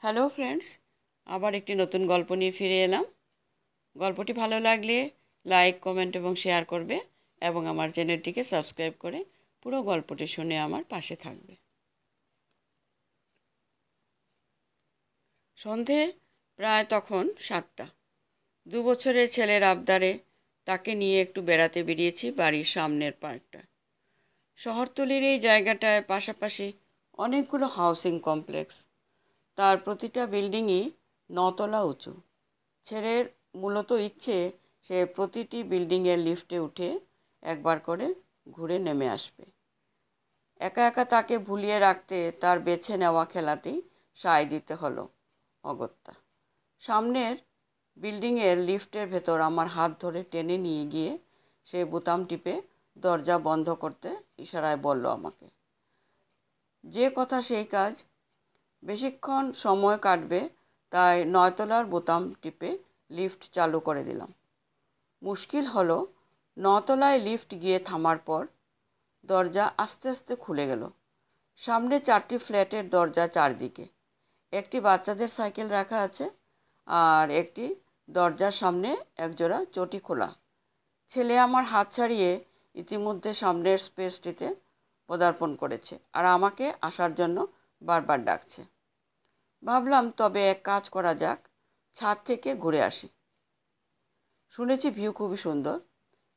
Hello friends, আবার একটি নতুন গল্প নিয়ে ফিরে এলাম। গল্পটি ভালো লাগলে লাইক, কমেন্ট এবং শেয়ার করবে এবং আমার চ্যানেলটিকে সাবস্ক্রাইব করে পুরো গল্পটি শুনে আমার পাশে থাকবে। সন্ধে প্রায় তখন 7টা। 2 বছরের ছেলের আবদারে তাকে নিয়ে একটু বেড়াতে বেরিয়েছি বাড়ির সামনের পার্কটা। শহরতলির এই জায়গাটায় পাশাপাশি অনেকগুলো হাউসিং কমপ্লেক্স, তার প্রতিটা বিল্ডিংই 9 তলা উঁচু। ছেলের মূলত ইচ্ছে সে প্রতিটি বিল্ডিংয়ের লিফটে উঠে একবার করে ঘুরে নেমে আসবে। একা একা তাকে ভুলিয়ে রাখতে তার বেছে নেওয়া খেলাতেই সায় দিতে হলো অগত্যা। সামনের বিল্ডিংয়ের লিফটের ভেতর আমার হাত ধরে টেনে নিয়ে গিয়ে সে বোতাম টিপে দরজা বন্ধ করতে ইশারায় বলল আমাকে। যে কথা সেই কাজ। বেশিক্ষণ সময় কাটবে তাই 9তলার বোতাম টিপে লিফট চালু করে দিলাম। মুশকিল হলো 9তলায় লিফট গিয়ে থামার পর দরজা আস্তে আস্তে খুলে গেল। সামনে 4টি ফ্ল্যাটের দরজা চারদিকে। একটি বাচ্চাদের সাইকেল রাখা আছে আর একটি দরজার সামনে একজোড়া চটি খোলা। ছেলে আমার হাত ছাড়িয়ে ইতিমধ্যে সামনের স্পেসটিতে পদার্পণ করেছে আর আমাকে আসার জন্য বারবার ডাকছে। ভাবলাম তবে এক কাজ করা যাক, ছাদ থেকে ঘুরে আসি। শুনেছি ভিউ খুবই সুন্দর।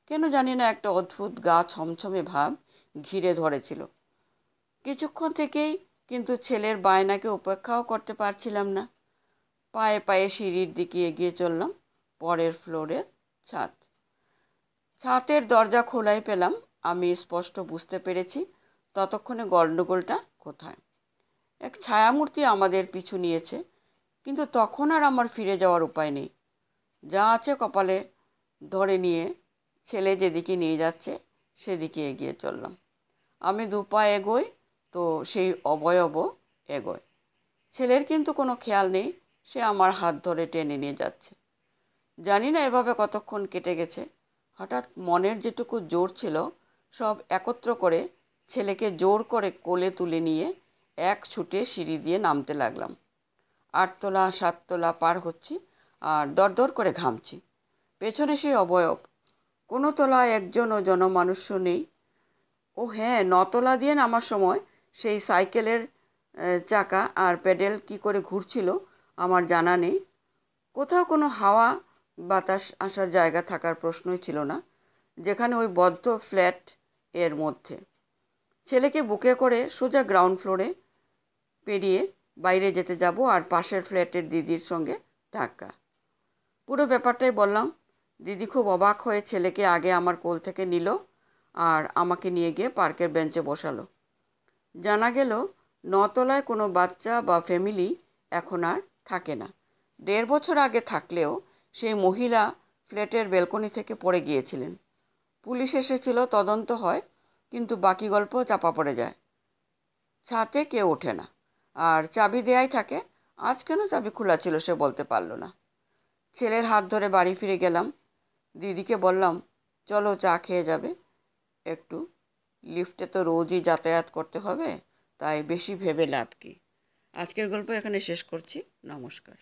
কেন জানি না একটা অদ্ভুত গা ছমছমে ভাব ঘিরে ধরেছিল কিছুক্ষণ থেকেই, কিন্তু ছেলের বায়নাকে উপেক্ষাও করতে পারছিলাম না। পায়ে পায়ে সিঁড়ির দিকে এগিয়ে চললাম। পরের ফ্লোরের ছাদ। ছাদের দরজা খোলাই পেলাম। আমি স্পষ্ট বুঝতে পেরেছি ততক্ষণে গণ্ডগোলটা কোথায়। এক ছায়ামূর্তি আমাদের পিছু নিয়েছে, কিন্তু তখন আর আমার ফিরে যাওয়ার উপায় নেই। যা আছে কপালে ধরে নিয়ে ছেলে যেদিকে নিয়ে যাচ্ছে সেদিকে এগিয়ে চললাম। আমি 2 পা এগোই তো সেই অবয়বও এগোয়। ছেলের কিন্তু কোনো খেয়াল নেই, সে আমার হাত ধরে টেনে নিয়ে যাচ্ছে। জানি না এভাবে কতক্ষণ কেটে গেছে। হঠাৎ মনের যেটুকু জোর ছিল সব একত্র করে ছেলেকে জোর করে কোলে তুলে নিয়ে এক ছুটে সিঁড়ি দিয়ে নামতে লাগলাম। 8তলা 7তলা পার হচ্ছি আর দরদর করে ঘামছি। পেছনে সেই অবয়ব। কোনো তলায় একজনও জনমানুষ্য নেই। ও হ্যাঁ, 9তলা দিয়ে নামার সময় সেই সাইকেলের চাকা আর প্যাডেল কি করে ঘুরছিল আমার জানা নেই। কোথাও কোনো হাওয়া বাতাস আসার জায়গা থাকার প্রশ্নই ছিল না, যেখানে ওই বদ্ধ ফ্ল্যাট এর মধ্যে। ছেলেকে বুকে করে সোজা গ্রাউন্ড ফ্লোরে পেরিয়ে বাইরে যেতে যাব আর পাশের ফ্ল্যাটের দিদির সঙ্গে ধাক্কা। পুরো ব্যাপারটাই বললাম। দিদি খুব অবাক হয়ে ছেলেকে আগে আমার কোল থেকে নিল আর আমাকে নিয়ে গিয়ে পার্কের বেঞ্চে বসালো। জানা গেল 9তলায় কোনো বাচ্চা বা ফ্যামিলি এখন আর থাকে না। 1.5 বছর আগে থাকলেও সেই মহিলা ফ্ল্যাটের ব্যালকনি থেকে পড়ে গিয়েছিলেন। পুলিশ এসেছিল, তদন্ত হয়, কিন্তু বাকি গল্প চাপা পড়ে যায়। ছাদে কেউ ওঠে না আর চাবি দেয়াই থাকে। আজ কেন চাবি খোলা ছিল সে বলতে পারল না। ছেলের হাত ধরে বাড়ি ফিরে গেলাম। দিদিকে বললাম, চলো চা খেয়ে যাবে একটু। লিফটে তো রোজই যাতায়াত করতে হবে, তাই বেশি ভেবে লাভ কি। আজকের গল্প এখানে শেষ করছি। নমস্কার।